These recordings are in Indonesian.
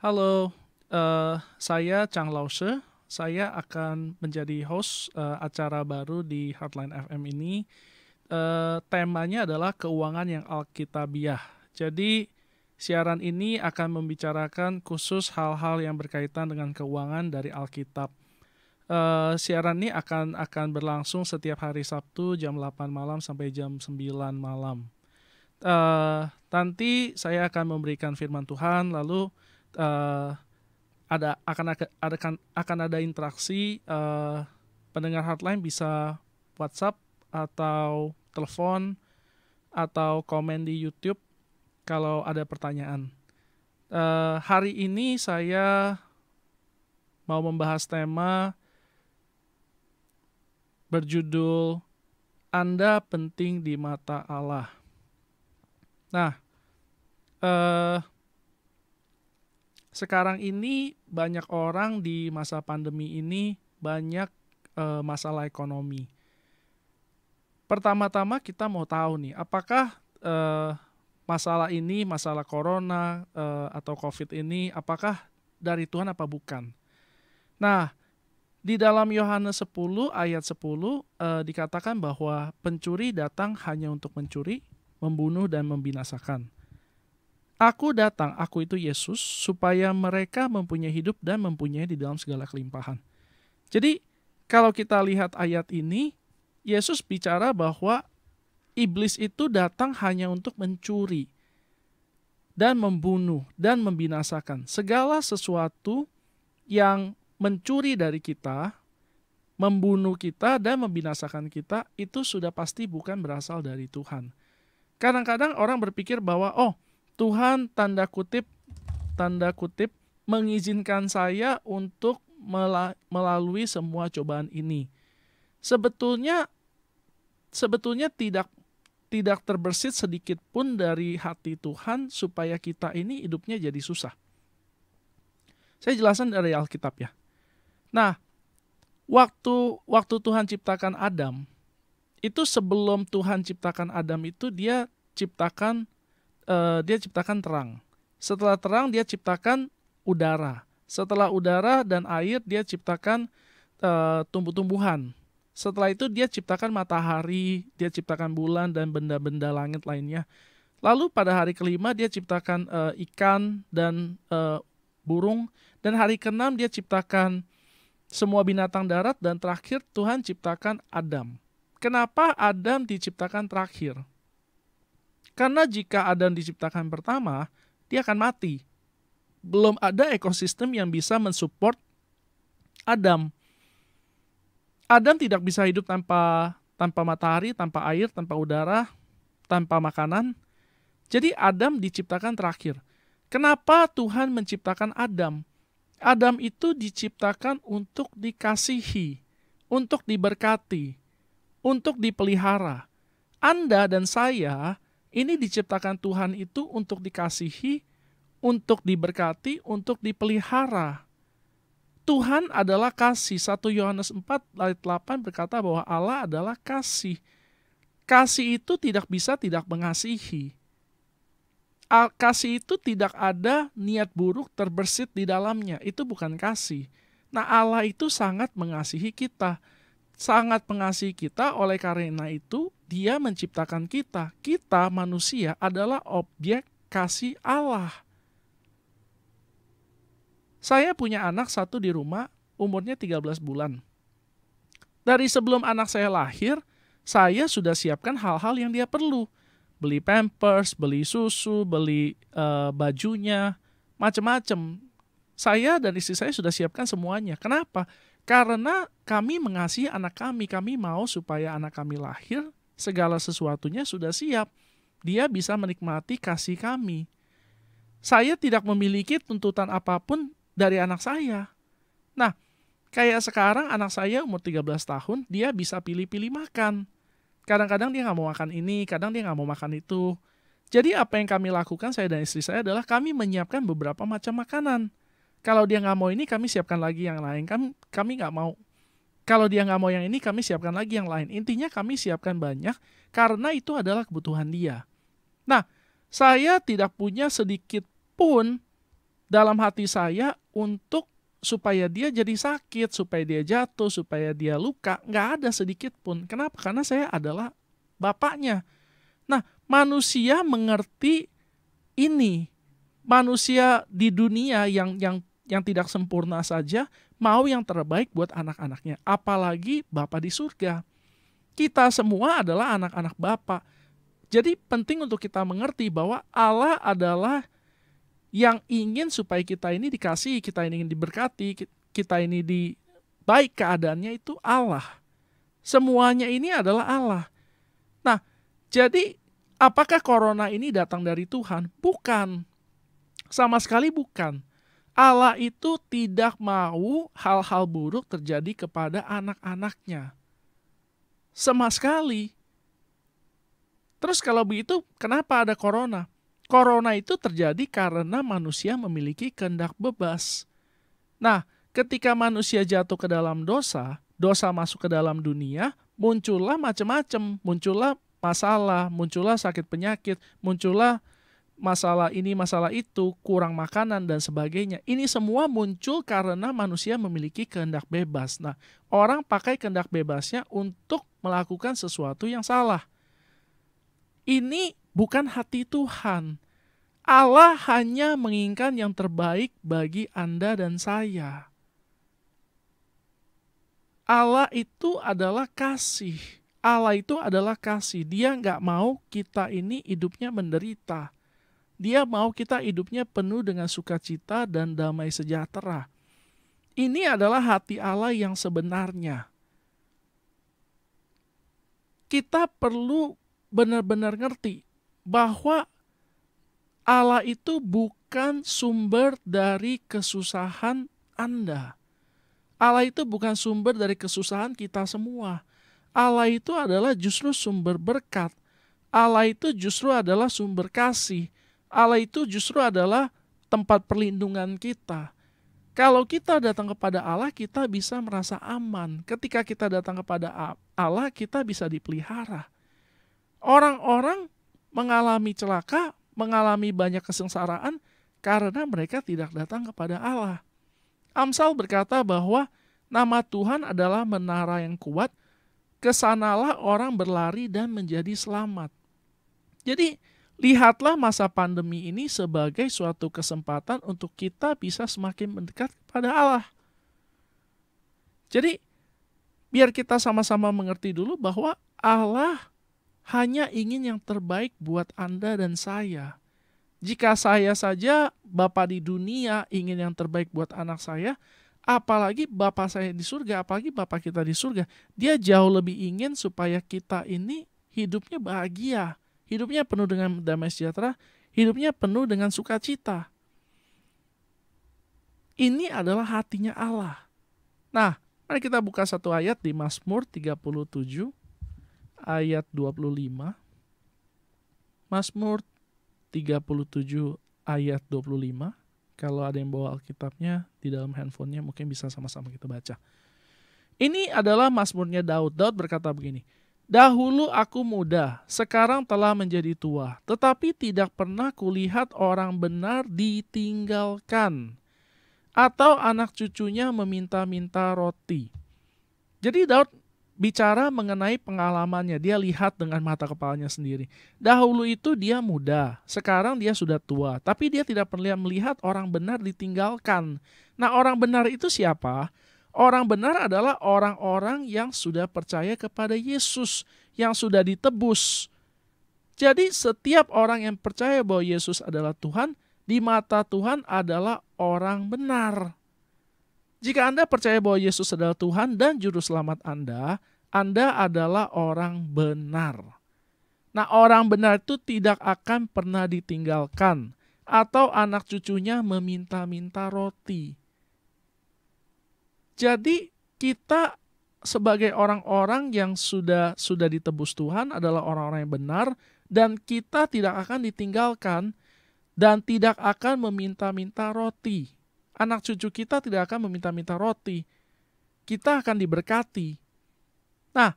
Halo, saya Chang Lause. Saya akan menjadi host acara baru di Heartline FM ini. Temanya adalah keuangan yang alkitabiah. Jadi, siaran ini akan membicarakan khusus hal-hal yang berkaitan dengan keuangan dari Alkitab. Siaran ini akan berlangsung setiap hari Sabtu jam 8 malam sampai jam 9 malam. Nanti saya akan memberikan firman Tuhan, lalu eh, akan ada interaksi. Pendengar hotline bisa WhatsApp atau telepon atau komen di YouTube kalau ada pertanyaan. Hari ini saya mau membahas tema berjudul Anda penting di mata Allah. Nah, eh, sekarang ini banyak orang di masa pandemi ini banyak masalah ekonomi. Pertama-tama kita mau tahu nih, apakah masalah ini, masalah corona atau COVID ini, apakah dari Tuhan apa bukan? Nah, di dalam Yohanes 10 ayat 10 dikatakan bahwa pencuri datang hanya untuk mencuri, membunuh dan membinasakan. Aku datang, aku itu Yesus, supaya mereka mempunyai hidup dan mempunyai di dalam segala kelimpahan. Jadi, kalau kita lihat ayat ini, Yesus bicara bahwa iblis itu datang hanya untuk mencuri dan membunuh dan membinasakan. Segala sesuatu yang mencuri dari kita, membunuh kita dan membinasakan kita, itu sudah pasti bukan berasal dari Tuhan. Kadang-kadang orang berpikir bahwa, Tuhan tanda kutip mengizinkan saya untuk melalui semua cobaan ini. Sebetulnya tidak terbersit sedikit pun dari hati Tuhan supaya kita ini hidupnya jadi susah. Saya jelasin dari Alkitab ya. Nah, waktu Tuhan ciptakan Adam, itu sebelum Tuhan ciptakan Adam itu dia ciptakan terang. Setelah terang dia ciptakan udara. Setelah udara dan air dia ciptakan tumbuh-tumbuhan. Setelah itu dia ciptakan matahari, dia ciptakan bulan dan benda-benda langit lainnya. Lalu pada hari kelima dia ciptakan ikan dan burung. Dan hari keenam dia ciptakan semua binatang darat dan terakhir Tuhan ciptakan Adam. Kenapa Adam diciptakan terakhir? Karena jika Adam diciptakan pertama, dia akan mati. Belum ada ekosistem yang bisa mensupport Adam. Adam tidak bisa hidup tanpa matahari, tanpa air, tanpa udara, tanpa makanan. Jadi Adam diciptakan terakhir. Kenapa Tuhan menciptakan Adam? Adam itu diciptakan untuk dikasihi, untuk diberkati, untuk dipelihara. Anda dan saya ini diciptakan Tuhan itu untuk dikasihi, untuk diberkati, untuk dipelihara. Tuhan adalah kasih. 1 Yohanes 4 ayat 8 berkata bahwa Allah adalah kasih. Kasih itu tidak bisa tidak mengasihi. Kasih itu tidak ada niat buruk terbersit di dalamnya. Itu bukan kasih. Nah, Allah itu sangat mengasihi kita. Sangat mengasihi kita, oleh karena itu Dia menciptakan kita. Kita manusia adalah objek kasih Allah. Saya punya anak satu di rumah, umurnya 13 bulan. Dari sebelum anak saya lahir, saya sudah siapkan hal-hal yang dia perlu. Beli pampers, beli susu, beli bajunya, macam-macam. Saya dan istri saya sudah siapkan semuanya. Kenapa? Karena kami mengasihi anak kami. Kami mau supaya anak kami lahir, segala sesuatunya sudah siap. Dia bisa menikmati kasih kami. Saya tidak memiliki tuntutan apapun dari anak saya. Nah, kayak sekarang anak saya umur 13 tahun, dia bisa pilih-pilih makan. Kadang-kadang dia nggak mau makan ini, kadang dia nggak mau makan itu. Jadi apa yang kami lakukan, saya dan istri saya, adalah kami menyiapkan beberapa macam makanan. Kalau dia nggak mau ini, kami siapkan lagi yang lain. Kami nggak mau. Kalau dia nggak mau yang ini, kami siapkan lagi yang lain. Intinya kami siapkan banyak, karena itu adalah kebutuhan dia. Nah, saya tidak punya sedikit pun dalam hati saya untuk supaya dia jadi sakit, supaya dia jatuh, supaya dia luka. Nggak ada sedikit pun. Kenapa? Karena saya adalah bapaknya. Nah, manusia mengerti ini. Manusia di dunia yang tidak sempurna saja mau yang terbaik buat anak-anaknya. Apalagi Bapa di surga. Kita semua adalah anak-anak Bapa. Jadi penting untuk kita mengerti bahwa Allah adalah yang ingin supaya kita ini dikasihi, kita ini ingin diberkati, kita ini di baik keadaannya itu Allah. Semuanya ini adalah Allah. Nah, jadi apakah corona ini datang dari Tuhan? Bukan. Sama sekali bukan. Allah itu tidak mau hal-hal buruk terjadi kepada anak-anaknya. Sama sekali. Terus kalau begitu, kenapa ada corona? Corona itu terjadi karena manusia memiliki kehendak bebas. Nah, ketika manusia jatuh ke dalam dosa, dosa masuk ke dalam dunia, muncullah macam-macam. Muncullah masalah, muncullah sakit penyakit, muncullah masalah ini, masalah itu, kurang makanan, dan sebagainya. Ini semua muncul karena manusia memiliki kehendak bebas. Nah, orang pakai kehendak bebasnya untuk melakukan sesuatu yang salah. Ini bukan hati Tuhan. Allah hanya menginginkan yang terbaik bagi Anda dan saya. Allah itu adalah kasih. Allah itu adalah kasih. Dia nggak mau kita ini hidupnya menderita. Dia mau kita hidupnya penuh dengan sukacita dan damai sejahtera. Ini adalah hati Allah yang sebenarnya. Kita perlu benar-benar ngerti bahwa Allah itu bukan sumber dari kesusahan Anda. Allah itu bukan sumber dari kesusahan kita semua. Allah itu adalah justru sumber berkat. Allah itu justru adalah sumber kasih. Allah itu justru adalah tempat perlindungan kita. Kalau kita datang kepada Allah, kita bisa merasa aman. Ketika kita datang kepada Allah, kita bisa dipelihara. Orang-orang mengalami celaka, mengalami banyak kesengsaraan karena mereka tidak datang kepada Allah. Amsal berkata bahwa nama Tuhan adalah menara yang kuat, kesanalah orang berlari dan menjadi selamat. Jadi, lihatlah masa pandemi ini sebagai suatu kesempatan untuk kita bisa semakin mendekat kepada Allah. Jadi, biar kita sama-sama mengerti dulu bahwa Allah hanya ingin yang terbaik buat Anda dan saya. Jika saya saja, Bapa di dunia, ingin yang terbaik buat anak saya, apalagi Bapa saya di surga, apalagi Bapa kita di surga, Dia jauh lebih ingin supaya kita ini hidupnya bahagia. Hidupnya penuh dengan damai sejahtera, hidupnya penuh dengan sukacita. Ini adalah hatinya Allah. Nah, mari kita buka satu ayat di Mazmur 37 ayat 25. Mazmur 37 ayat 25. Kalau ada yang bawa Alkitabnya di dalam handphonenya mungkin bisa sama-sama kita baca. Ini adalah Mazmurnya Daud. Daud berkata begini, "Dahulu aku muda, sekarang telah menjadi tua, tetapi tidak pernah kulihat orang benar ditinggalkan, atau anak cucunya meminta-minta roti." Jadi Daud bicara mengenai pengalamannya, dia lihat dengan mata kepalanya sendiri. Dahulu itu dia muda, sekarang dia sudah tua, tapi dia tidak pernah melihat orang benar ditinggalkan. Nah, orang benar itu siapa? Orang benar adalah orang-orang yang sudah percaya kepada Yesus, yang sudah ditebus. Jadi setiap orang yang percaya bahwa Yesus adalah Tuhan, di mata Tuhan adalah orang benar. Jika Anda percaya bahwa Yesus adalah Tuhan dan Juru Selamat Anda adalah orang benar. Nah, orang benar itu tidak akan pernah ditinggalkan, atau anak cucunya meminta-minta roti. Jadi kita sebagai orang-orang yang sudah ditebus Tuhan adalah orang-orang yang benar, dan kita tidak akan ditinggalkan dan tidak akan meminta-minta roti. Anak cucu kita tidak akan meminta-minta roti. Kita akan diberkati. Nah,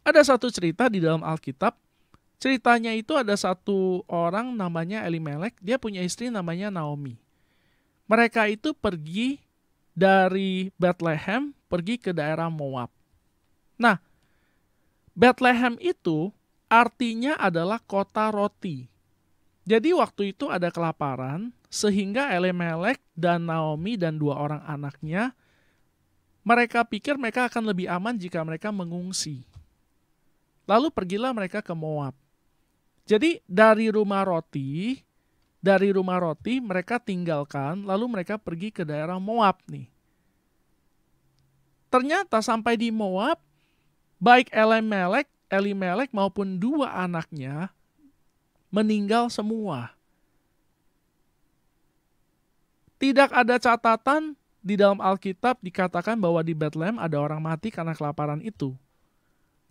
ada satu cerita di dalam Alkitab. Ceritanya itu ada satu orang namanya Elimelek, dia punya istri namanya Naomi. Mereka itu pergi dari Bethlehem, pergi ke daerah Moab. Nah, Bethlehem itu artinya adalah kota roti. Jadi waktu itu ada kelaparan, sehingga Elimelek dan Naomi dan 2 orang anaknya, mereka pikir mereka akan lebih aman jika mereka mengungsi. Lalu pergilah mereka ke Moab. Jadi dari rumah roti mereka tinggalkan, lalu mereka pergi ke daerah Moab nih. Ternyata sampai di Moab, baik Elimelek maupun 2 anaknya meninggal semua. Tidak ada catatan di dalam Alkitab dikatakan bahwa di Bethlehem ada orang mati karena kelaparan itu.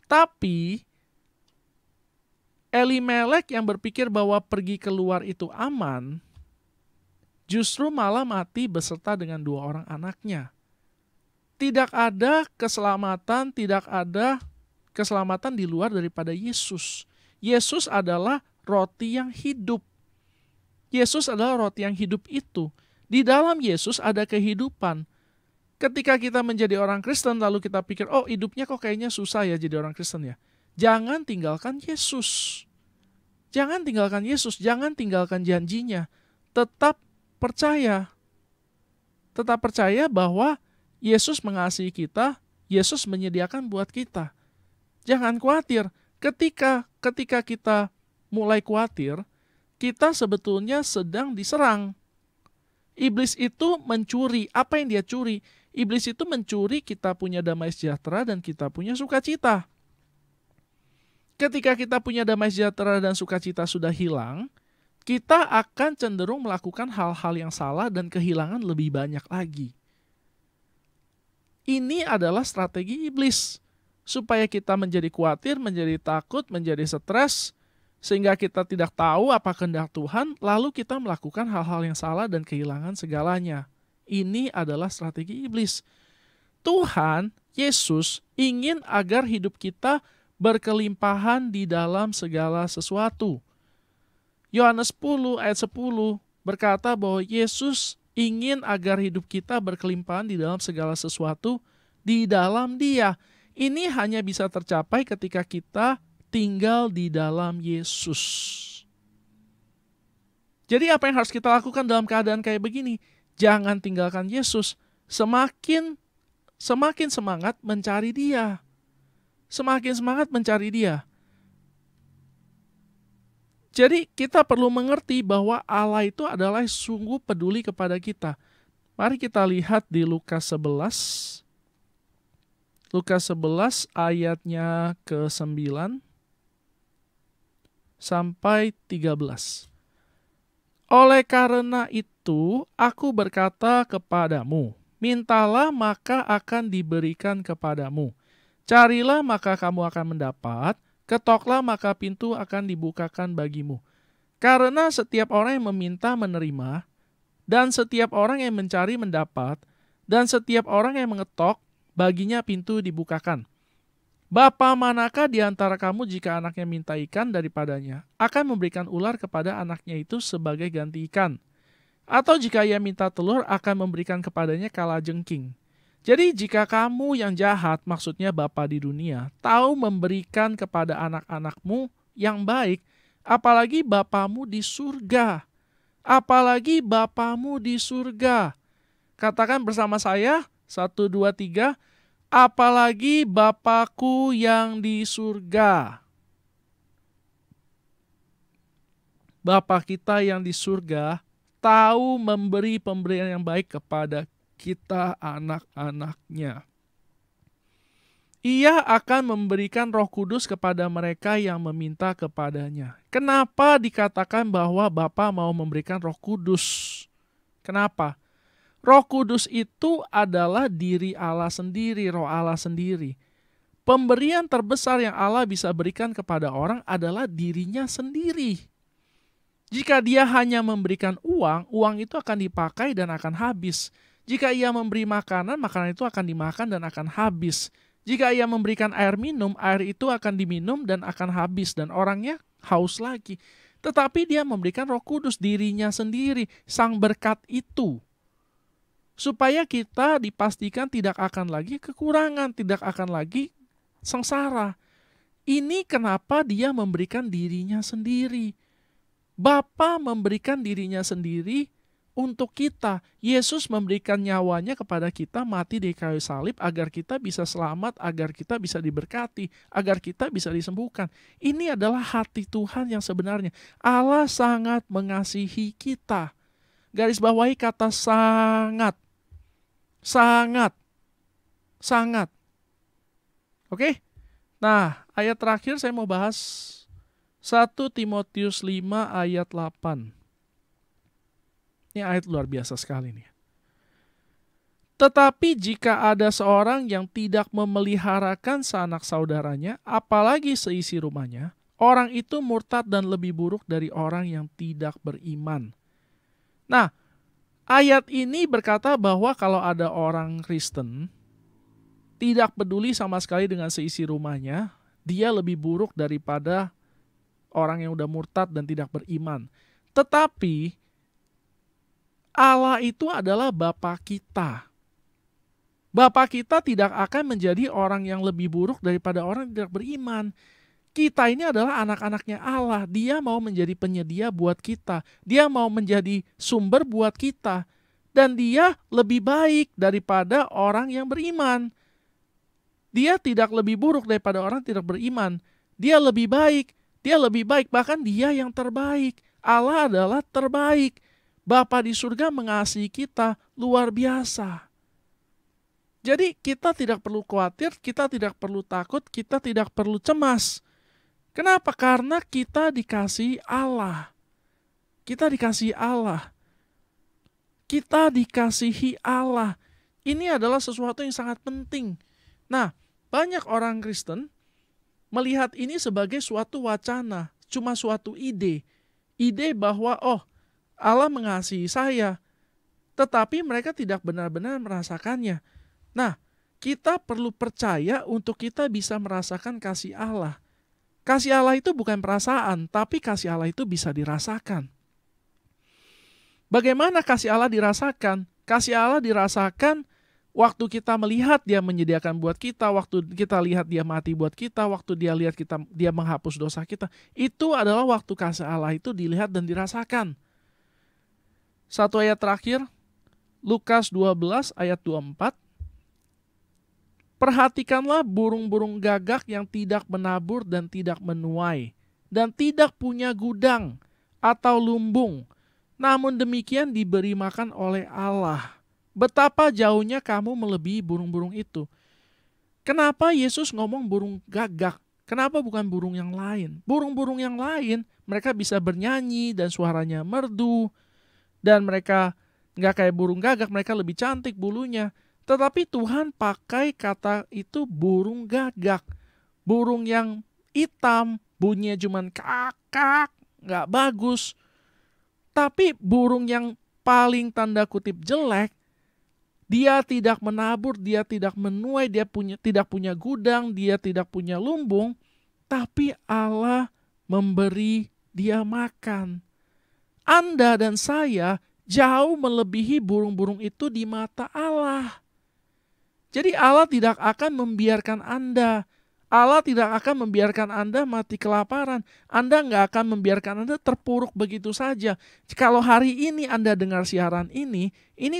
Tapi Elimelek yang berpikir bahwa pergi keluar itu aman, justru malah mati beserta dengan 2 orang anaknya. Tidak ada keselamatan di luar daripada Yesus. Yesus adalah roti yang hidup. Yesus adalah roti yang hidup itu. Di dalam Yesus ada kehidupan. Ketika kita menjadi orang Kristen lalu kita pikir, oh hidupnya kok kayaknya susah ya jadi orang Kristen ya. Jangan tinggalkan Yesus. Jangan tinggalkan Yesus, jangan tinggalkan janjinya. Tetap percaya. Tetap percaya bahwa Yesus mengasihi kita, Yesus menyediakan buat kita. Jangan khawatir. Ketika kita mulai khawatir, kita sebetulnya sedang diserang. Iblis itu mencuri. Apa yang dia curi? Iblis itu mencuri kita punya damai sejahtera dan kita punya sukacita. Ketika kita punya damai sejahtera dan sukacita sudah hilang, kita akan cenderung melakukan hal-hal yang salah dan kehilangan lebih banyak lagi. Ini adalah strategi iblis. Supaya kita menjadi khawatir, menjadi takut, menjadi stres, sehingga kita tidak tahu apa kehendak Tuhan, lalu kita melakukan hal-hal yang salah dan kehilangan segalanya. Ini adalah strategi iblis. Tuhan, Yesus, ingin agar hidup kita berkelimpahan di dalam segala sesuatu. Yohanes 10 ayat 10 berkata bahwa Yesus ingin agar hidup kita berkelimpahan di dalam segala sesuatu di dalam Dia. Ini hanya bisa tercapai ketika kita tinggal di dalam Yesus. Jadi apa yang harus kita lakukan dalam keadaan kayak begini? Jangan tinggalkan Yesus. Semakin semangat mencari Dia. Semakin semangat mencari Dia. Jadi kita perlu mengerti bahwa Allah itu adalah sungguh peduli kepada kita. Mari kita lihat di Lukas 11. Lukas 11 ayatnya ke-9 sampai 13. Oleh karena itu, aku berkata kepadamu, mintalah maka akan diberikan kepadamu. Carilah maka kamu akan mendapat, ketoklah maka pintu akan dibukakan bagimu. Karena setiap orang yang meminta menerima, dan setiap orang yang mencari mendapat, dan setiap orang yang mengetok, baginya pintu dibukakan. Bapa manakah di antara kamu jika anaknya minta ikan daripadanya, akan memberikan ular kepada anaknya itu sebagai ganti ikan? Atau jika ia minta telur, akan memberikan kepadanya kalajengking? Jadi jika kamu yang jahat, maksudnya bapa di dunia, tahu memberikan kepada anak-anakmu yang baik, apalagi bapamu di surga. Apalagi bapamu di surga. Katakan bersama saya, 1, 2, 3. Apalagi Bapakku yang di surga. Bapa kita yang di surga tahu memberi pemberian yang baik kepada kita anak-anaknya. Ia akan memberikan Roh Kudus kepada mereka yang meminta kepadanya. Kenapa dikatakan bahwa Bapa mau memberikan Roh Kudus? Kenapa? Roh Kudus itu adalah diri Allah sendiri, roh Allah sendiri. Pemberian terbesar yang Allah bisa berikan kepada orang adalah dirinya sendiri. Jika dia hanya memberikan uang, uang itu akan dipakai dan akan habis. Jika ia memberi makanan, makanan itu akan dimakan dan akan habis. Jika ia memberikan air minum, air itu akan diminum dan akan habis dan orangnya haus lagi. Tetapi dia memberikan Roh Kudus, dirinya sendiri, sang berkat itu. supaya kita dipastikan tidak akan lagi kekurangan, tidak akan lagi sengsara. Ini kenapa dia memberikan dirinya sendiri. Bapa memberikan dirinya sendiri untuk kita. Yesus memberikan nyawanya kepada kita, mati di kayu salib agar kita bisa selamat, agar kita bisa diberkati, agar kita bisa disembuhkan. Ini adalah hati Tuhan yang sebenarnya. Allah sangat mengasihi kita. Garis bawahi kata sangat. Sangat. Sangat. Oke? Nah, ayat terakhir saya mau bahas 1 Timotius 5 ayat 8. Ini ayat luar biasa sekali nih. Tetapi jika ada seorang yang tidak memeliharakan sanak saudaranya, apalagi seisi rumahnya, orang itu murtad dan lebih buruk dari orang yang tidak beriman. Nah, ayat ini berkata bahwa kalau ada orang Kristen tidak peduli sama sekali dengan seisi rumahnya, dia lebih buruk daripada orang yang udah murtad dan tidak beriman. Tetapi Allah itu adalah Bapa kita. Bapa kita tidak akan menjadi orang yang lebih buruk daripada orang yang tidak beriman. Kita ini adalah anak-anaknya Allah. Dia mau menjadi penyedia buat kita. Dia mau menjadi sumber buat kita. Dan dia lebih baik daripada orang yang beriman. Dia tidak lebih buruk daripada orang yang tidak beriman. Dia lebih baik. Dia lebih baik. Bahkan dia yang terbaik. Allah adalah terbaik. Bapa di surga mengasihi kita luar biasa. Jadi kita tidak perlu khawatir, kita tidak perlu takut, kita tidak perlu cemas. Kenapa? Karena kita dikasihi Allah. Kita dikasihi Allah. Kita dikasihi Allah. Ini adalah sesuatu yang sangat penting. Nah, banyak orang Kristen melihat ini sebagai suatu wacana, cuma suatu ide. Ide bahwa, Allah mengasihi saya, tetapi mereka tidak benar-benar merasakannya. Nah, kita perlu percaya untuk kita bisa merasakan kasih Allah. Kasih Allah itu bukan perasaan, tapi kasih Allah itu bisa dirasakan. Bagaimana kasih Allah dirasakan? Kasih Allah dirasakan waktu kita melihat dia menyediakan buat kita, waktu kita lihat dia mati buat kita, waktu dia lihat dia menghapus dosa kita. Itu adalah waktu kasih Allah itu dilihat dan dirasakan. Satu ayat terakhir, Lukas 12 ayat 24. Perhatikanlah burung-burung gagak yang tidak menabur dan tidak menuai, dan tidak punya gudang atau lumbung. Namun demikian diberi makan oleh Allah. Betapa jauhnya kamu melebihi burung-burung itu. Kenapa Yesus ngomong burung gagak? Kenapa bukan burung yang lain? Burung-burung yang lain, mereka bisa bernyanyi dan suaranya merdu. Dan mereka nggak kayak burung gagak, mereka lebih cantik bulunya. Tetapi Tuhan pakai kata itu burung gagak. Burung yang hitam, bunyinya cuman kakak, nggak bagus. Tapi burung yang paling tanda kutip jelek, dia tidak menabur, dia tidak menuai, dia tidak punya gudang, dia tidak punya lumbung. Tapi Allah memberi dia makan. Anda dan saya jauh melebihi burung-burung itu di mata Allah. Jadi Allah tidak akan membiarkan Anda. Allah tidak akan membiarkan Anda mati kelaparan. Anda nggak akan membiarkan Anda terpuruk begitu saja. Kalau hari ini Anda dengar siaran ini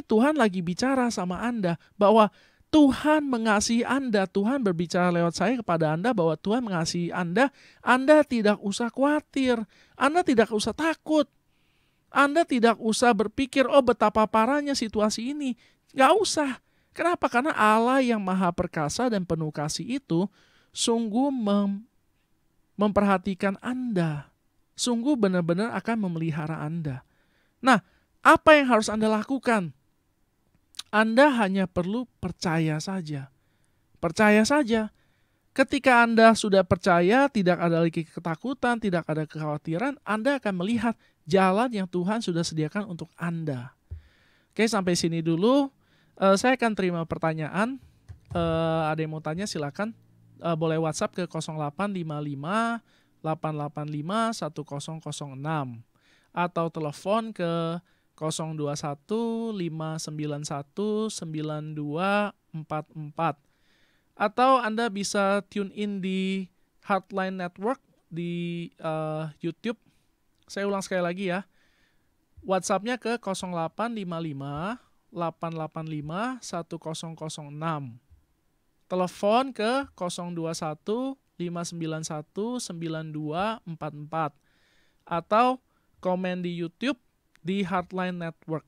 Tuhan lagi bicara sama Anda bahwa Tuhan mengasihi Anda. Tuhan berbicara lewat saya kepada Anda bahwa Tuhan mengasihi Anda. Anda tidak usah khawatir. Anda tidak usah takut. Anda tidak usah berpikir, betapa parahnya situasi ini. Nggak usah. Kenapa? Karena Allah yang maha perkasa dan penuh kasih itu sungguh memperhatikan Anda. Sungguh benar-benar akan memelihara Anda. Nah, apa yang harus Anda lakukan? Anda hanya perlu percaya saja. Percaya saja. Ketika Anda sudah percaya, tidak ada lagi ketakutan, tidak ada kekhawatiran, Anda akan melihat jalan yang Tuhan sudah sediakan untuk Anda. Oke, sampai sini dulu. Saya akan terima pertanyaan. Ada yang mau tanya silakan. Boleh WhatsApp ke 0855 885 1006 atau telepon ke 021 591 9244. Atau Anda bisa tune in di Heartline Network di YouTube. Saya ulang sekali lagi ya. WhatsApp-nya ke 0855 885 1006. Telepon ke 021 591 9244. Atau komen di YouTube di Heartline Network.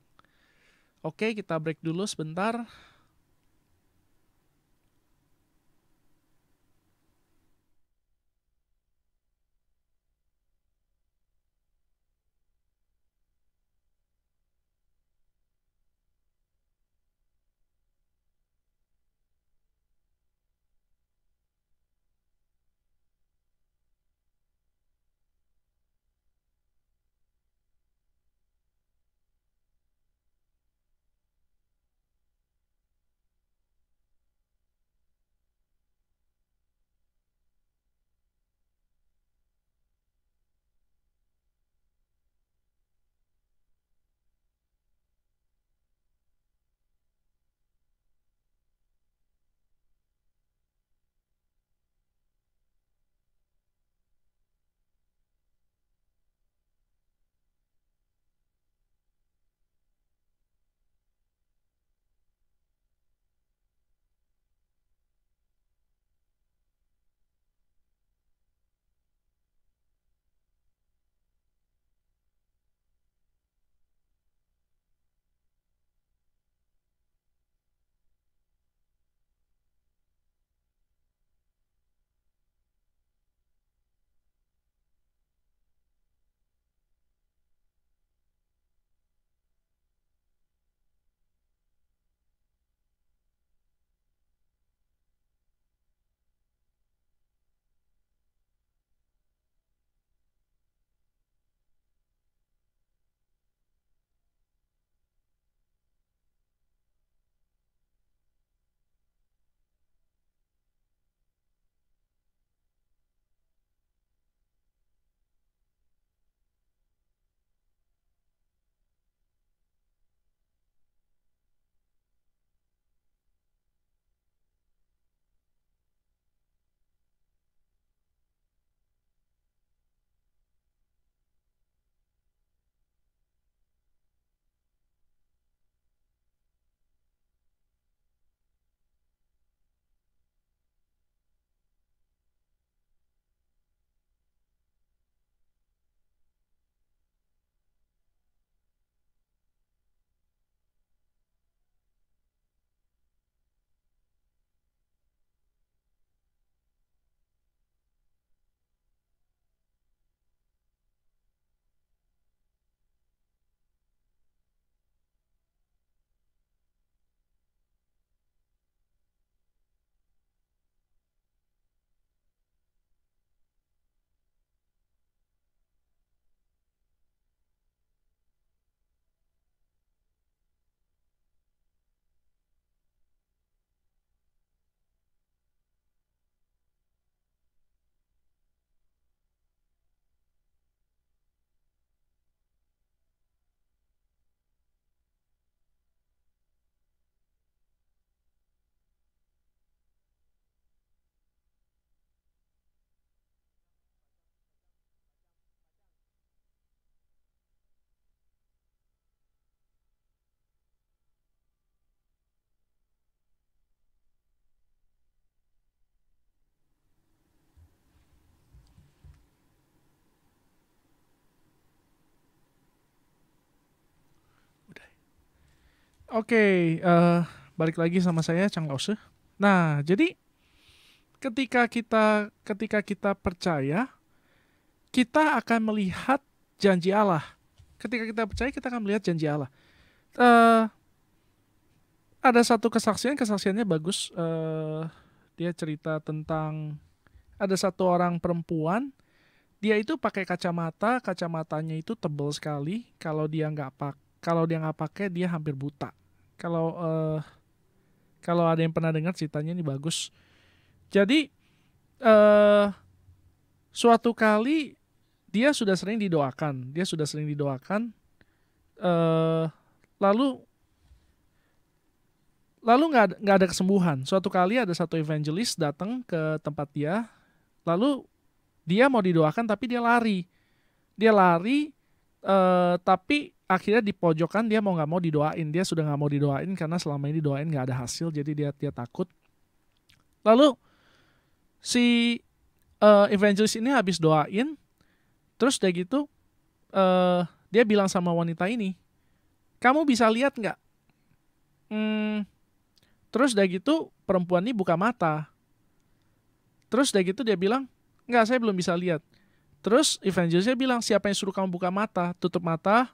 Oke, kita break dulu sebentar. Oke, balik lagi sama saya Chang Lause. Nah, jadi ketika kita percaya, kita akan melihat janji Allah. Ketika kita percaya, kita akan melihat janji Allah. Eh, ada satu kesaksiannya bagus. Dia cerita tentang ada satu orang perempuan. Dia itu pakai kacamatanya itu tebal sekali. Kalau dia nggak pakai, dia hampir buta. Kalau kalau ada yang pernah dengar ceritanya ini bagus. Jadi suatu kali dia sudah sering didoakan eh, lalu lalu nggak ada kesembuhan. Suatu kali ada satu evangelis datang ke tempat dia, lalu dia mau didoakan tapi dia lari, tapi akhirnya di pojokan dia mau nggak mau didoain. Dia sudah nggak mau didoain karena selama ini doain nggak ada hasil, jadi dia takut. Lalu si evangelis ini habis doain, terus udah gitu dia bilang sama wanita ini, kamu bisa lihat nggak? Terus udah gitu perempuan ini buka mata. Terus udah gitu dia bilang, nggak, saya belum bisa lihat. Terus evangelisnya bilang, siapa yang suruh kamu buka mata? Tutup mata,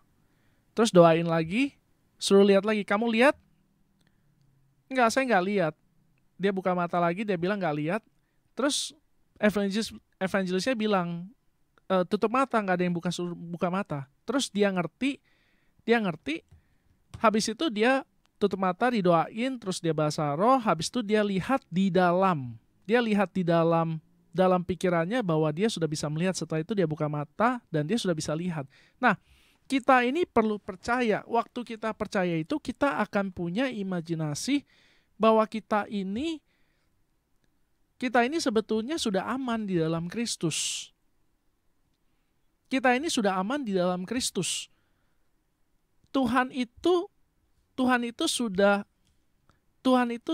terus doain lagi, suruh lihat lagi. Kamu lihat? Nggak, saya nggak lihat. Dia buka mata lagi, dia bilang nggak lihat. Terus evangelisnya bilang, tutup mata, nggak ada yang buka mata. Terus dia ngerti. Habis itu dia tutup mata, didoain, terus dia bahasa roh. Habis itu dia lihat di dalam. Dalam pikirannya bahwa dia sudah bisa melihat. Setelah itu dia buka mata dan dia sudah bisa lihat. Nah, kita ini perlu percaya. Waktu kita percaya itu kita akan punya imajinasi bahwa kita ini sebetulnya sudah aman di dalam Kristus. Kita ini sudah aman di dalam Kristus. Tuhan itu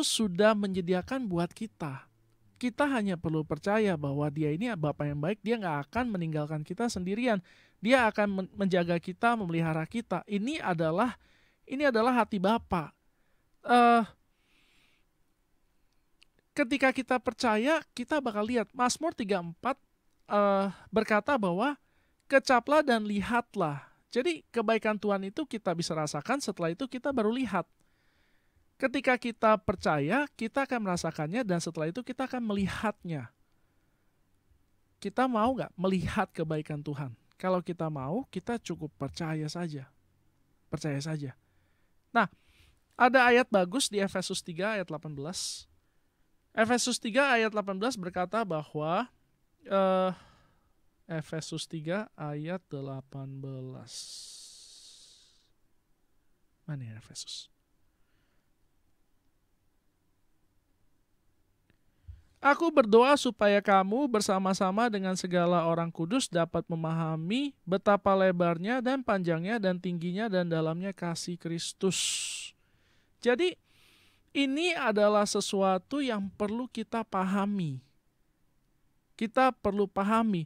sudah menyediakan buat kita. Kita hanya perlu percaya bahwa Dia ini Bapa yang baik. Dia nggak akan meninggalkan kita sendirian. Dia akan menjaga kita, memelihara kita. Ini adalah hati Bapa. Ketika kita percaya, kita bakal lihat. Mazmur 34 berkata bahwa kecaplah dan lihatlah. Jadi kebaikan Tuhan itu kita bisa rasakan, setelah itu kita baru lihat. Ketika kita percaya, kita akan merasakannya, dan setelah itu kita akan melihatnya. Kita mau nggak melihat kebaikan Tuhan? Kalau kita mau, kita cukup percaya saja. Percaya saja. Nah, ada ayat bagus di Efesus 3 ayat 18. Efesus 3 ayat 18 berkata bahwa Efesus 3 ayat 18. Mana ya Efesus? Aku berdoa supaya kamu bersama-sama dengan segala orang kudus dapat memahami betapa lebarnya dan panjangnya dan tingginya dan dalamnya kasih Kristus. Jadi ini adalah sesuatu yang perlu kita pahami. Kita perlu pahami.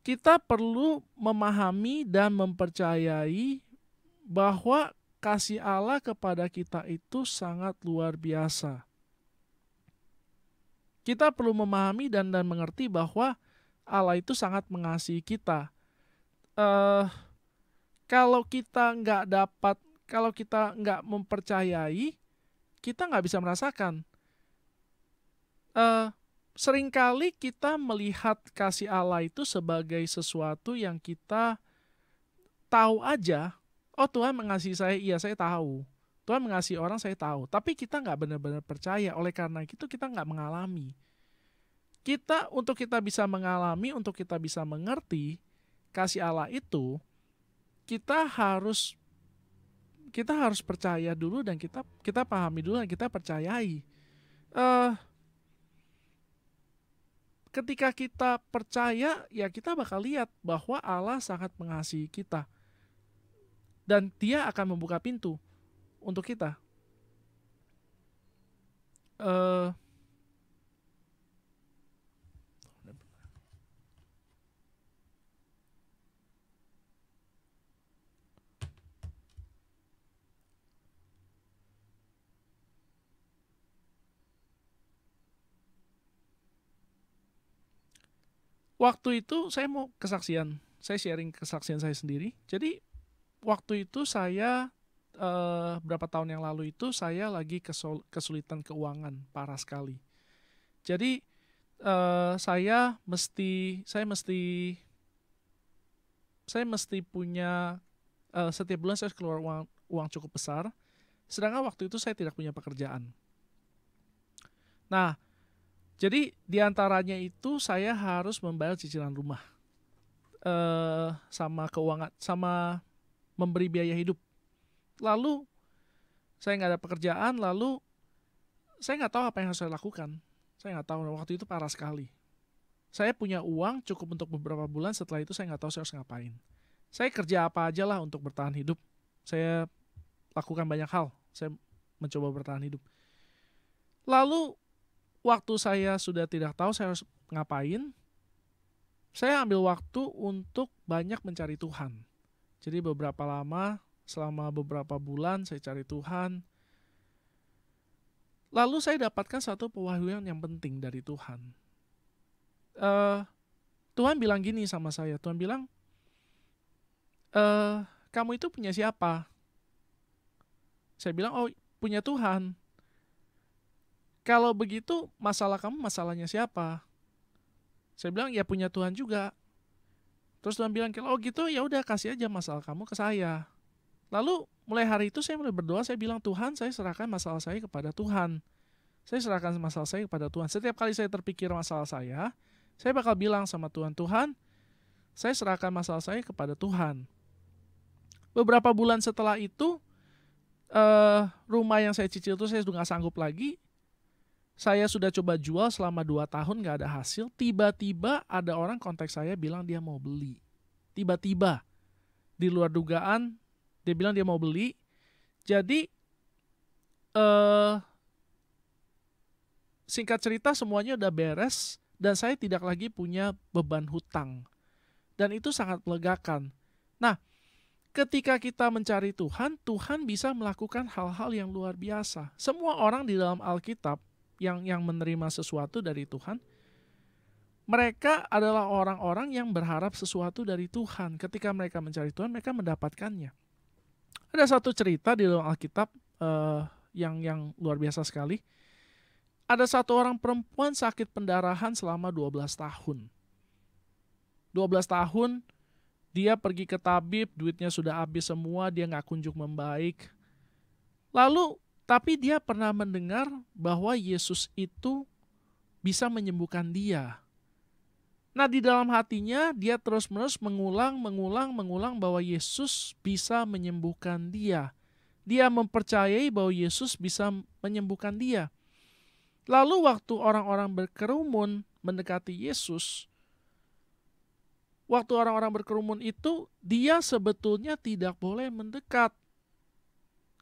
Kita perlu memahami dan mempercayai bahwa kasih Allah kepada kita itu sangat luar biasa. Kita perlu memahami dan mengerti bahwa Allah itu sangat mengasihi kita. Kalau kita nggak mempercayai, kita nggak bisa merasakan. Seringkali kita melihat kasih Allah itu sebagai sesuatu yang kita tahu aja. Oh, Tuhan mengasihi saya, iya saya tahu. Tuhan mengasihi orang, saya tahu. Tapi kita nggak benar-benar percaya. Oleh karena itu kita nggak mengalami. Untuk kita bisa mengalami, untuk kita bisa mengerti kasih Allah itu, kita harus percaya dulu dan kita pahami dulu dan kita percayai. Ketika kita percaya, ya kita bakal lihat bahwa Allah sangat mengasihi kita. Dan Dia akan membuka pintu untuk kita. Waktu itu saya mau kesaksian. Saya sharing kesaksian saya sendiri. Jadi waktu itu saya berapa tahun yang lalu itu saya lagi kesulitan keuangan parah sekali. Jadi saya mesti punya setiap bulan saya keluar uang cukup besar. Sedangkan waktu itu saya tidak punya pekerjaan. Nah, jadi diantaranya itu saya harus membayar cicilan rumah, sama keuangan, sama memberi biaya hidup. Lalu saya nggak ada pekerjaan, lalu saya nggak tahu apa yang harus saya lakukan. Saya nggak tahu, waktu itu parah sekali. Saya punya uang cukup untuk beberapa bulan, setelah itu saya nggak tahu saya harus ngapain. Saya kerja apa aja lah untuk bertahan hidup. Saya lakukan banyak hal, saya mencoba bertahan hidup. Lalu waktu saya sudah tidak tahu saya harus ngapain, saya ambil waktu untuk banyak mencari Tuhan. Jadi beberapa lama, selama beberapa bulan saya cari Tuhan. Lalu saya dapatkan satu pewahyuan yang penting dari Tuhan. Tuhan bilang gini sama saya, Tuhan bilang, kamu itu punya siapa? Saya bilang, oh punya Tuhan. Kalau begitu masalah kamu masalahnya siapa? Saya bilang, ya punya Tuhan juga. Terus Tuhan bilang, oh gitu ya udah kasih aja masalah kamu ke saya. Lalu mulai hari itu saya mulai berdoa, saya bilang, Tuhan saya serahkan masalah saya kepada Tuhan. Saya serahkan masalah saya kepada Tuhan. Setiap kali saya terpikir masalah saya bakal bilang sama Tuhan, Tuhan saya serahkan masalah saya kepada Tuhan. Beberapa bulan setelah itu, rumah yang saya cicil itu saya sudah gak sanggup lagi. Saya sudah coba jual selama 2 tahun gak ada hasil. Tiba-tiba ada orang kontak saya bilang dia mau beli. Tiba-tiba. Di luar dugaan dia bilang dia mau beli. Jadi singkat cerita semuanya udah beres. Dan saya tidak lagi punya beban hutang. Dan itu sangat melegakan. Nah, ketika kita mencari Tuhan, Tuhan bisa melakukan hal-hal yang luar biasa. Semua orang di dalam Alkitab yang menerima sesuatu dari Tuhan, mereka adalah orang-orang yang berharap sesuatu dari Tuhan. Ketika mereka mencari Tuhan, mereka mendapatkannya. Ada satu cerita di dalam Alkitab yang luar biasa sekali. Ada satu orang perempuan sakit pendarahan selama 12 tahun. 12 tahun, dia pergi ke tabib, duitnya sudah habis semua, dia gak kunjung membaik. Lalu tapi dia pernah mendengar bahwa Yesus itu bisa menyembuhkan dia. Nah, di dalam hatinya dia terus-menerus mengulang bahwa Yesus bisa menyembuhkan dia. Dia mempercayai bahwa Yesus bisa menyembuhkan dia. Lalu waktu orang-orang berkerumun mendekati Yesus, waktu orang-orang berkerumun itu, dia sebetulnya tidak boleh mendekat.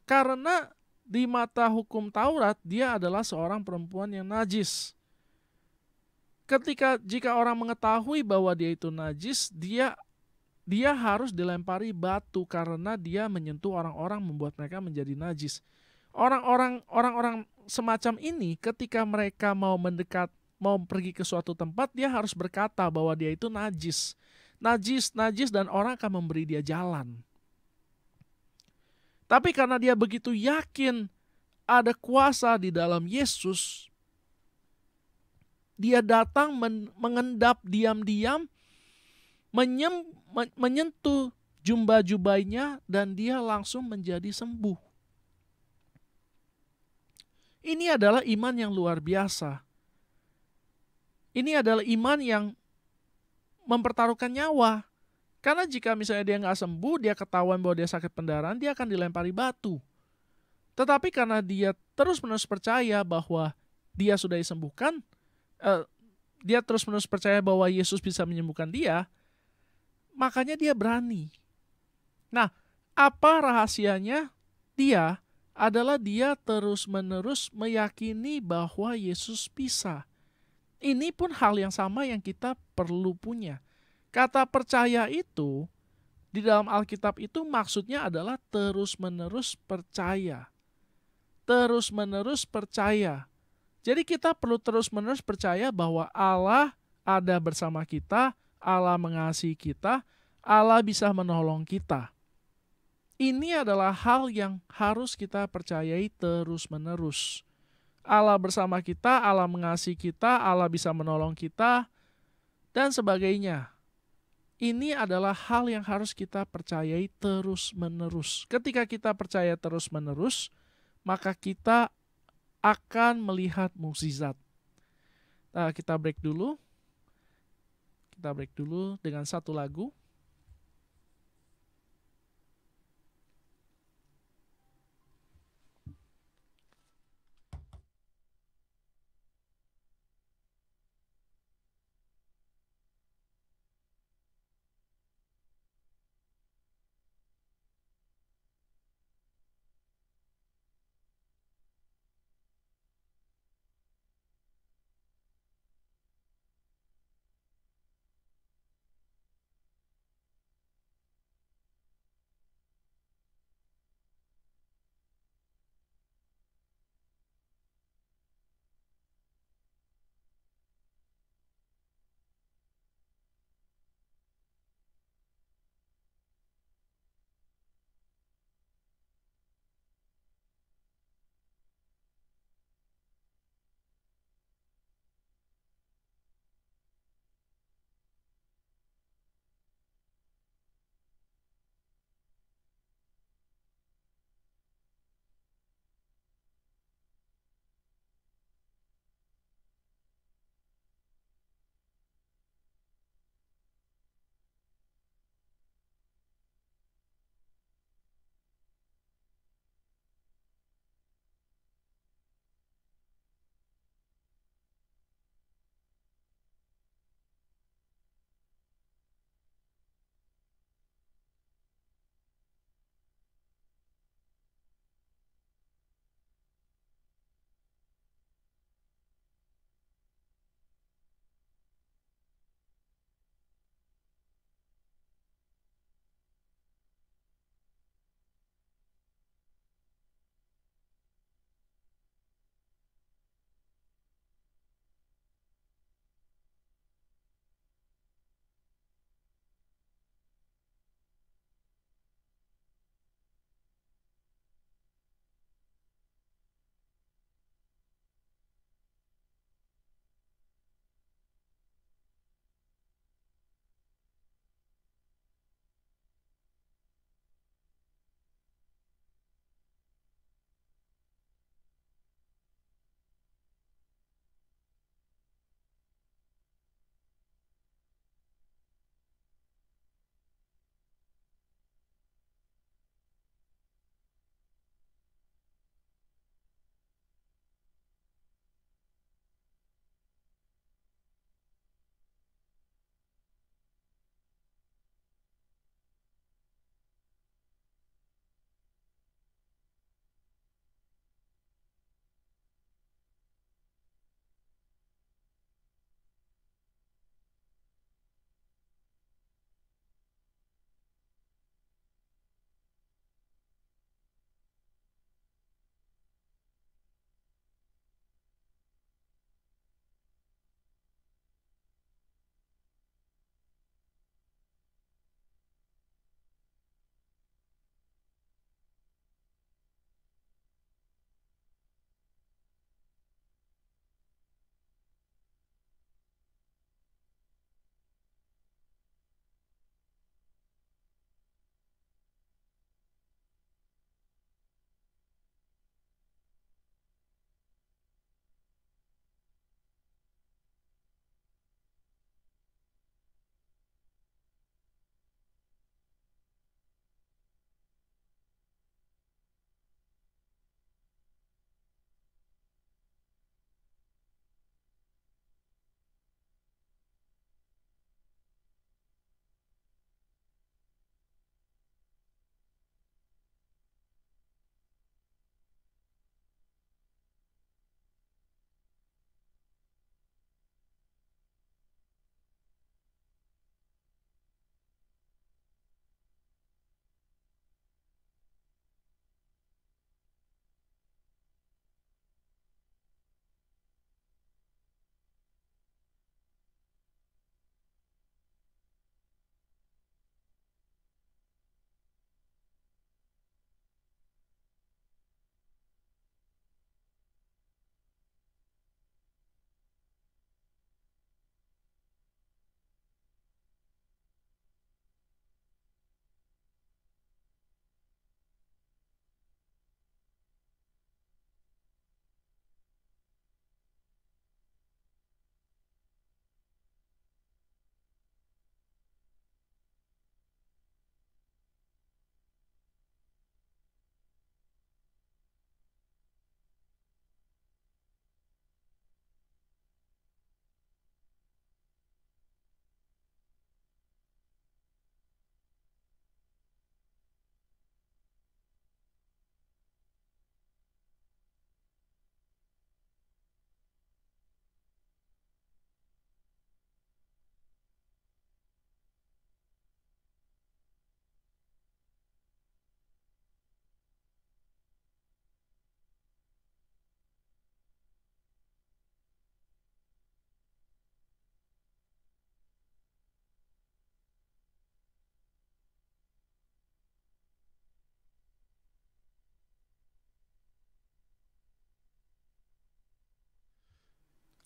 Karena di mata hukum Taurat, dia adalah seorang perempuan yang najis. Jika orang mengetahui bahwa dia itu najis, dia harus dilempari batu karena dia menyentuh orang-orang, membuat mereka menjadi najis. Orang-orang semacam ini, ketika mereka mau mendekat, mau pergi ke suatu tempat, dia harus berkata bahwa dia itu najis. Najis, dan orang akan memberi dia jalan. Tapi karena dia begitu yakin ada kuasa di dalam Yesus, dia datang mengendap diam-diam, menyentuh jubah-jubahnya, dan dia langsung menjadi sembuh. Ini adalah iman yang luar biasa. Ini adalah iman yang mempertaruhkan nyawa. Karena jika misalnya dia nggak sembuh, dia ketahuan bahwa dia sakit pendarahan, dia akan dilempari batu. Tetapi karena dia terus-menerus percaya bahwa dia sudah disembuhkan, dia terus-menerus percaya bahwa Yesus bisa menyembuhkan dia, makanya dia berani. Nah, apa rahasianya? Dia terus-menerus meyakini bahwa Yesus bisa. Ini pun hal yang sama yang kita perlu punya. Kata percaya itu, di dalam Alkitab itu maksudnya adalah terus-menerus percaya. Terus-menerus percaya. Jadi kita perlu terus-menerus percaya bahwa Allah ada bersama kita, Allah mengasihi kita, Allah bisa menolong kita. Ini adalah hal yang harus kita percayai terus-menerus. Allah bersama kita, Allah mengasihi kita, Allah bisa menolong kita, dan sebagainya. Ini adalah hal yang harus kita percayai terus-menerus. Ketika kita percaya terus-menerus, maka kita akan melihat mukjizat. Nah, kita break dulu. Kita break dulu dengan satu lagu.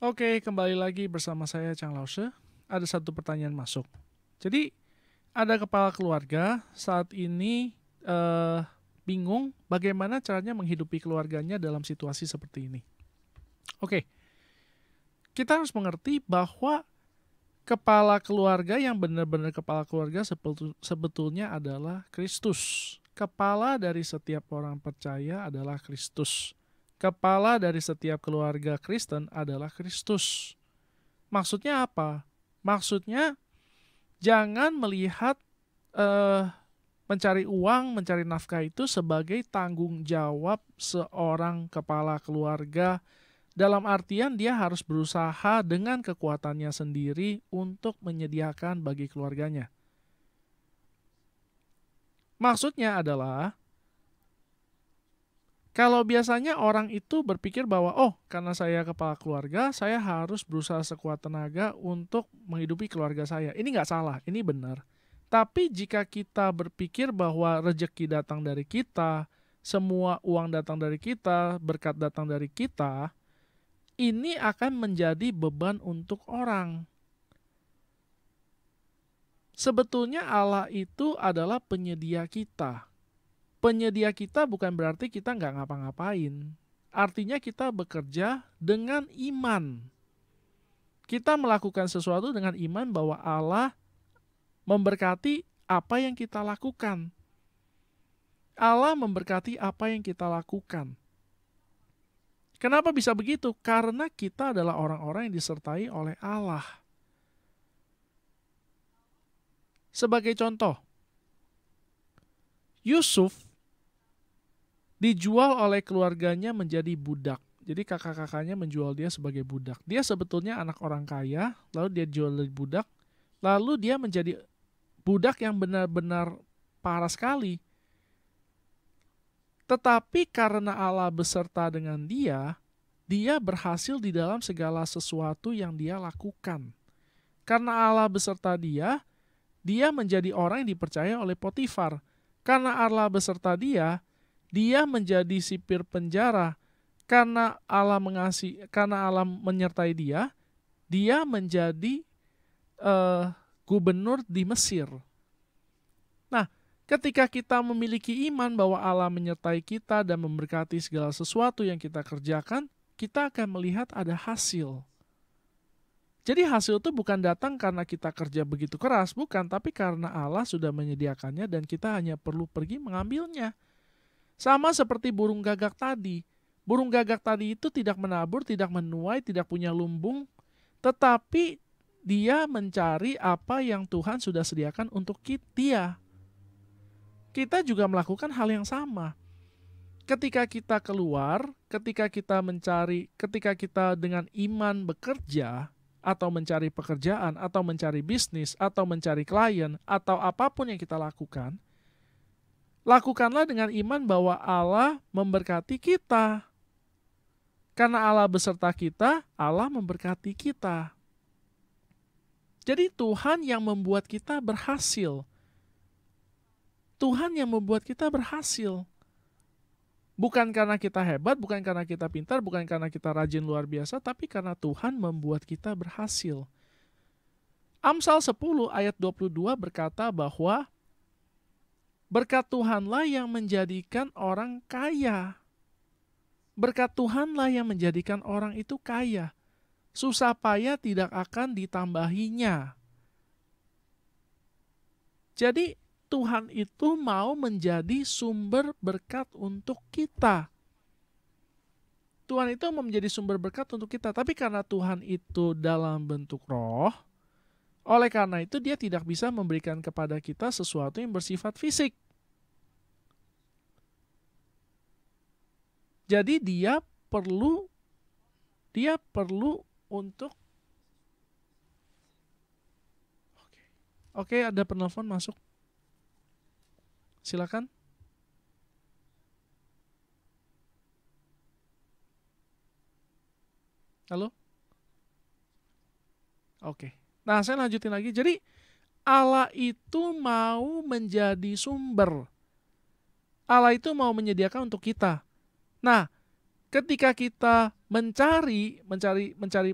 Oke, kembali lagi bersama saya Chang Lause. Ada satu pertanyaan masuk. Jadi, ada kepala keluarga saat ini bingung bagaimana caranya menghidupi keluarganya dalam situasi seperti ini. Oke, kita harus mengerti bahwa kepala keluarga yang benar-benar kepala keluarga sebetulnya adalah Kristus. Kepala dari setiap orang percaya adalah Kristus. Kepala dari setiap keluarga Kristen adalah Kristus. Maksudnya apa? Maksudnya jangan melihat mencari uang, mencari nafkah itu sebagai tanggung jawab seorang kepala keluarga. Dalam artian dia harus berusaha dengan kekuatannya sendiri untuk menyediakan bagi keluarganya. Maksudnya adalah, kalau biasanya orang itu berpikir bahwa, karena saya kepala keluarga, saya harus berusaha sekuat tenaga untuk menghidupi keluarga saya. Ini nggak salah, ini benar. Tapi jika kita berpikir bahwa rezeki datang dari kita, semua uang datang dari kita, berkat datang dari kita, ini akan menjadi beban untuk orang. Sebetulnya Allah itu adalah penyedia kita. Penyedia kita bukan berarti kita nggak ngapa-ngapain. Artinya kita bekerja dengan iman. Kita melakukan sesuatu dengan iman bahwa Allah memberkati apa yang kita lakukan. Allah memberkati apa yang kita lakukan. Kenapa bisa begitu? Karena kita adalah orang-orang yang disertai oleh Allah. Sebagai contoh, Yusuf dijual oleh keluarganya menjadi budak. Jadi kakak-kakaknya menjual dia sebagai budak. Dia sebetulnya anak orang kaya, lalu dia dijual jadi budak, lalu dia menjadi budak yang benar-benar parah sekali. Tetapi karena Allah beserta dengan dia berhasil di dalam segala sesuatu yang dia lakukan. Karena Allah beserta dia menjadi orang yang dipercaya oleh Potifar. Karena Allah beserta dia menjadi sipir penjara. Karena Allah menyertai dia menjadi gubernur di Mesir. Nah, ketika kita memiliki iman bahwa Allah menyertai kita dan memberkati segala sesuatu yang kita kerjakan, kita akan melihat ada hasil. Jadi hasil itu bukan datang karena kita kerja begitu keras, bukan, tapi karena Allah sudah menyediakannya dan kita hanya perlu pergi mengambilnya. Sama seperti burung gagak tadi. Burung gagak tadi itu tidak menabur, tidak menuai, tidak punya lumbung, tetapi dia mencari apa yang Tuhan sudah sediakan untuk dia. Kita juga melakukan hal yang sama. Ketika kita keluar, ketika kita dengan iman bekerja, atau mencari pekerjaan, atau mencari bisnis, atau mencari klien, atau apapun yang kita lakukan, lakukanlah dengan iman bahwa Allah memberkati kita. Karena Allah beserta kita, Allah memberkati kita. Jadi Tuhan yang membuat kita berhasil. Tuhan yang membuat kita berhasil. Bukan karena kita hebat, bukan karena kita pintar, bukan karena kita rajin luar biasa, tapi karena Tuhan membuat kita berhasil. Amsal 10 ayat 22 berkata bahwa berkat Tuhanlah yang menjadikan orang kaya. Berkat Tuhanlah yang menjadikan orang itu kaya. Susah payah tidak akan ditambahinya. Jadi Tuhan itu mau menjadi sumber berkat untuk kita. Tuhan itu mau menjadi sumber berkat untuk kita. Tapi karena Tuhan itu dalam bentuk roh, oleh karena itu dia tidak bisa memberikan kepada kita sesuatu yang bersifat fisik. Jadi dia perlu untuk Oke, ada penelpon masuk. Silakan. Halo? Oke. Nah, saya lanjutin lagi. Jadi, Allah itu mau menjadi sumber. Allah itu mau menyediakan untuk kita. Nah, ketika kita mencari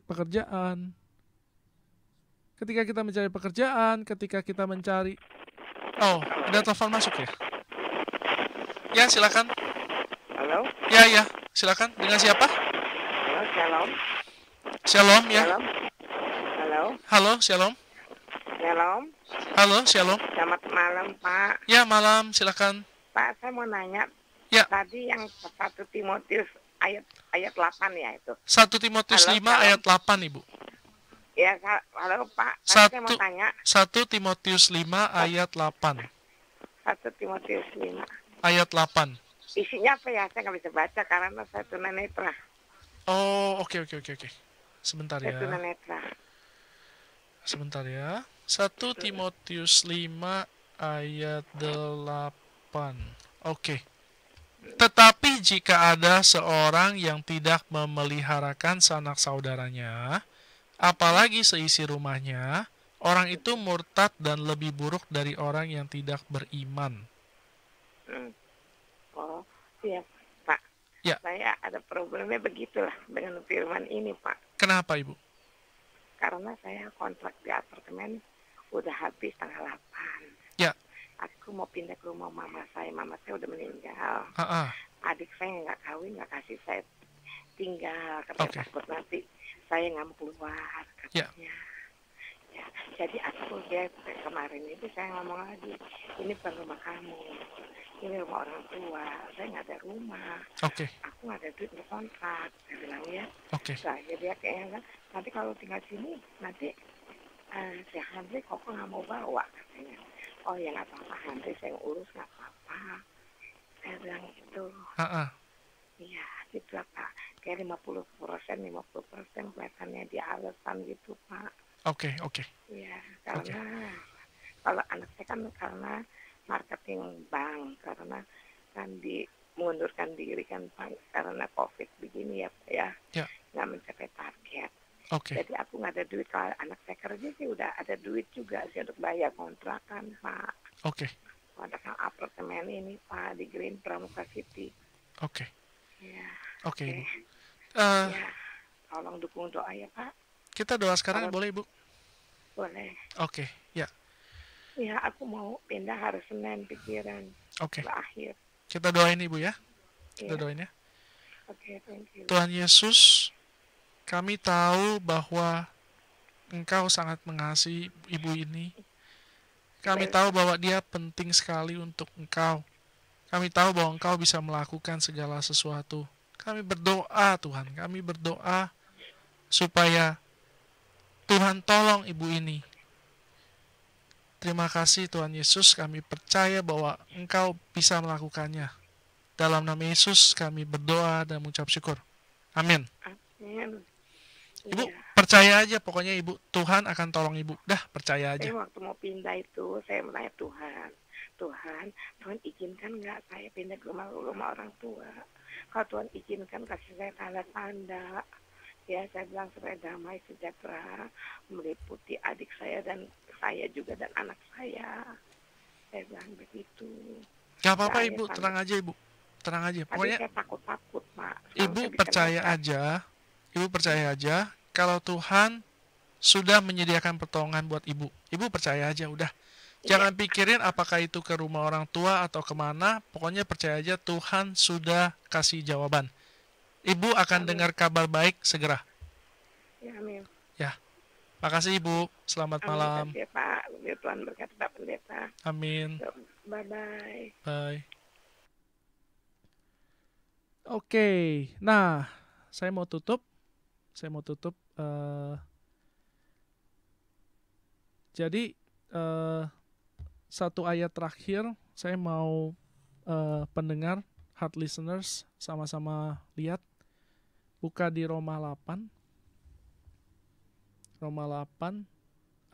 pekerjaan, ketika kita mencari, oh, ada telepon masuk ya? Ya, silakan. Halo? Ya, silakan. Dengan siapa? Halo, Shalom. Shalom ya. Shalom. Halo. Halo, Shalom. Shalom. Halo, Shalom. Selamat malam, Pak. Ya, malam, silakan. Pak, saya mau nanya. Ya. Tadi yang 1 Timotius ayat 8 ya itu. 1 Timotius 5 ayat 8, Ibu. Ya, halo Pak. Tadi saya mau tanya. 1 Timotius 5 ayat 8. 1 Timotius 5. Ayat 8. Isinya apa ya? Saya nggak bisa baca karena saya tunanetra. Oh, oke. Sebentar Saya ya. tunanetra. Sebentar ya. 1 Timotius 5 ayat 8. Oke. Tetapi jika ada seorang yang tidak memeliharakan sanak saudaranya, apalagi seisi rumahnya, orang itu murtad dan lebih buruk dari orang yang tidak beriman. Oh, iya, Pak. Ya. Saya ada problemnya begitulah dengan firman ini, Pak. Kenapa, Ibu? Karena saya kontrak di apartemen udah habis tanggal 8. Ya. Aku mau pindah ke rumah mama saya. Mama saya udah meninggal. Adik saya nggak kawin, nggak kasih saya tinggal. Karena takut nanti saya nggak mau keluar, katanya. Ya. Jadi aku kemarin itu saya ngomong lagi, ini bukan rumah kamu, ini rumah orang tua. Saya nggak ada rumah. Aku nggak ada duit untuk kontrak. Saya bilang ya. Saya dia kayaknya nanti kalau tinggal sini nanti si Handri kok nggak mau bawa, katanya. Oh ya nggak apa-apa, Handri saya urus, nggak apa-apa. Saya bilang gitu. Iya, gitu lah Pak. Kayak 50% kelihatannya dia alasan gitu Pak. Oke. Iya, karena kalau anak saya kan karena marketing bank, karena kan mengundurkan diri kan Pak, karena COVID begini ya Pak ya. Nggak mencapai target. Jadi aku nggak ada duit. Kalau anak saya kerja sih udah ada duit juga sih untuk bayar kontrakan Pak. Kontrakan apartemen ini Pak di Green Pramuka City. Ya. Ibu. Ya, tolong dukung doa ya Pak. Kita doa sekarang boleh Ibu? Boleh. Ya. Ya, aku mau pindah hari Senin pikiran. Berakhir. Kita doain Ibu ya. Kita doain ya. Thank you. Tuhan Yesus, kami tahu bahwa Engkau sangat mengasihi ibu ini. Kami tahu bahwa dia penting sekali untuk Engkau. Kami tahu bahwa Engkau bisa melakukan segala sesuatu. Kami berdoa Tuhan, kami berdoa supaya Tuhan tolong ibu ini. Terima kasih Tuhan Yesus, kami percaya bahwa Engkau bisa melakukannya. Dalam nama Yesus kami berdoa dan mengucap syukur. Amin. Ibu percaya aja pokoknya Ibu, Tuhan akan tolong Ibu. Dah, percaya aja. Saya waktu mau pindah itu saya menanya Tuhan izinkan nggak saya pindah ke rumah orang tua? Kalau Tuhan izinkan kasih saya tanda-tanda. Ya, saya bilang supaya damai sejahtera meliputi adik saya dan saya juga dan anak saya. Saya bilang begitu. Gak apa-apa Ibu, tenang aja Ibu. Tenang aja. Pokoknya saya takut Pak. Ibu percaya aja. Ibu percaya aja kalau Tuhan sudah menyediakan pertolongan buat Ibu. Ibu percaya aja udah. Jangan pikirin apakah itu ke rumah orang tua atau kemana. Pokoknya percaya aja Tuhan sudah kasih jawaban. Ibu akan dengar kabar baik segera. Ya, amin. Ya. Makasih Ibu. Selamat malam. Terima kasih Pak. Biar Tuhan berkati Pak Pendeta. Amin. Bye-bye. Bye. Oke. Nah, saya mau tutup. Jadi satu ayat terakhir saya mau pendengar heart listeners sama-sama lihat, buka di Roma 8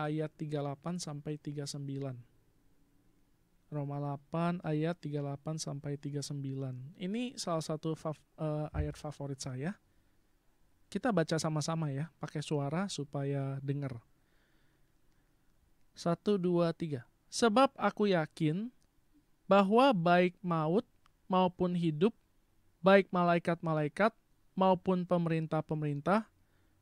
ayat 38 sampai 39. Roma 8 ayat 38 sampai 39. Ini salah satu ayat favorit saya. Kita baca sama-sama ya, pakai suara supaya dengar. 1, 2, 3. Sebab aku yakin bahwa baik maut maupun hidup, baik malaikat-malaikat maupun pemerintah-pemerintah,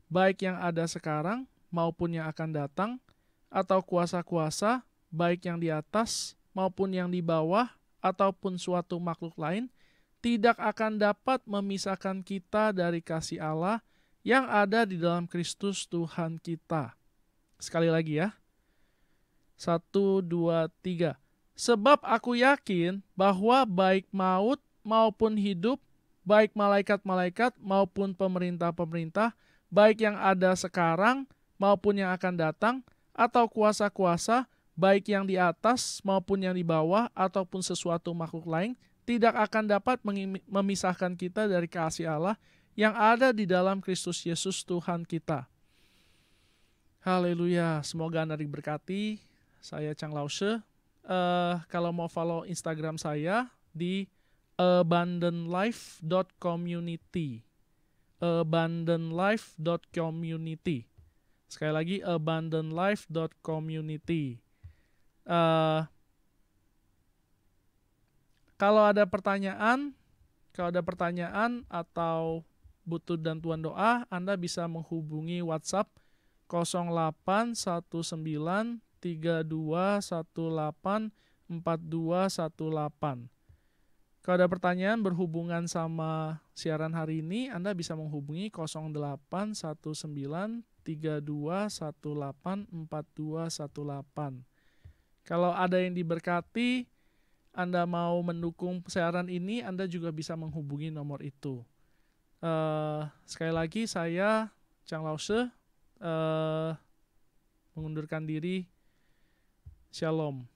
baik yang ada sekarang maupun yang akan datang, atau kuasa-kuasa, baik yang di atas maupun yang di bawah, ataupun suatu makhluk lain, tidak akan dapat memisahkan kita dari kasih Allah yang ada di dalam Kristus Tuhan kita. Sekali lagi ya. 1, 2, 3. Sebab aku yakin bahwa baik maut maupun hidup, baik malaikat-malaikat maupun pemerintah-pemerintah, baik yang ada sekarang maupun yang akan datang, atau kuasa-kuasa, baik yang di atas maupun yang di bawah, ataupun sesuatu makhluk lain, tidak akan dapat memisahkan kita dari kasih Allah yang ada di dalam Kristus Yesus Tuhan kita. Haleluya, semoga Anda diberkati. Saya Chang Lause. Kalau mau follow Instagram saya di abundantlife.community. abundantlife.community. Sekali lagi, abundantlife.community. Kalau ada pertanyaan atau butuh bantuan doa, Anda bisa menghubungi WhatsApp 081932184218. Kalau ada pertanyaan berhubungan sama siaran hari ini, Anda bisa menghubungi 081932184218. Kalau ada yang diberkati, Anda mau mendukung siaran ini, Anda juga bisa menghubungi nomor itu. Sekali lagi, saya Chang Lause mengundurkan diri. Shalom.